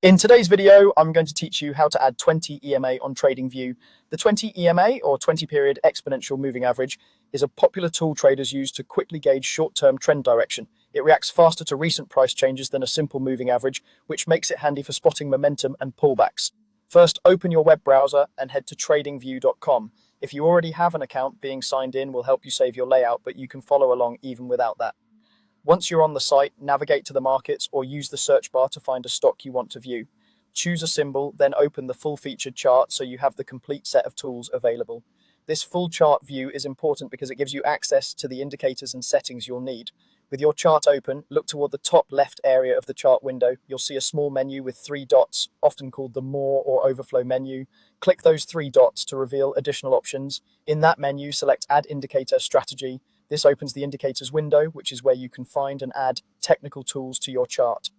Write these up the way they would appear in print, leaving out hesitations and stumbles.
In today's video, I'm going to teach you how to add 20 EMA on TradingView. The 20 EMA, or 20-period exponential moving average, is a popular tool traders use to quickly gauge short-term trend direction. It reacts faster to recent price changes than a simple moving average, which makes it handy for spotting momentum and pullbacks. First, open your web browser and head to tradingview.com. If you already have an account, being signed in will help you save your layout, but you can follow along even without that. Once you're on the site, navigate to the markets or use the search bar to find a stock you want to view. Choose a symbol, then open the full featured chart so you have the complete set of tools available. This full chart view is important because it gives you access to the indicators and settings you'll need. With your chart open, look toward the top left area of the chart window. You'll see a small menu with 3 dots, often called the More or Overflow menu. Click those 3 dots to reveal additional options. In that menu, select Add Indicator Strategy. This opens the indicators window, which is where you can find and add technical tools to your chart.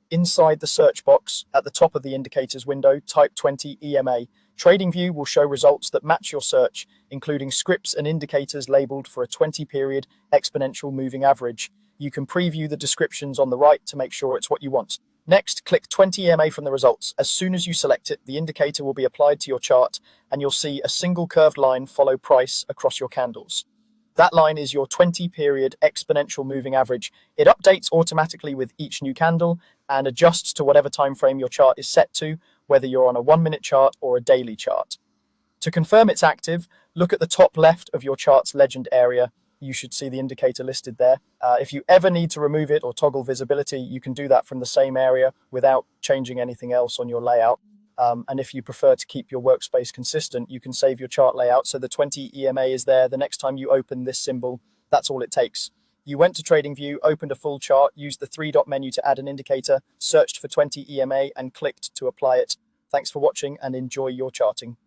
Inside the search box, at the top of the indicators window, type 20 EMA. TradingView will show results that match your search, including scripts and indicators labeled for a 20-period exponential moving average. You can preview the descriptions on the right to make sure it's what you want. Next, click 20 EMA from the results. As soon as you select it, the indicator will be applied to your chart, and you'll see a single curved line follow price across your candles. That line is your 20-period exponential moving average. It updates automatically with each new candle and adjusts to whatever time frame your chart is set to, whether you're on a 1-minute chart or a daily chart. To confirm it's active, look at the top left of your chart's legend area. You should see the indicator listed there. If you ever need to remove it or toggle visibility, you can do that from the same area without changing anything else on your layout. And if you prefer to keep your workspace consistent, you can save your chart layout so the 20 EMA is there the next time you open this symbol. That's all it takes. You went to TradingView, opened a full chart, used the 3-dot menu to add an indicator, searched for 20 EMA and clicked to apply it. Thanks for watching and enjoy your charting.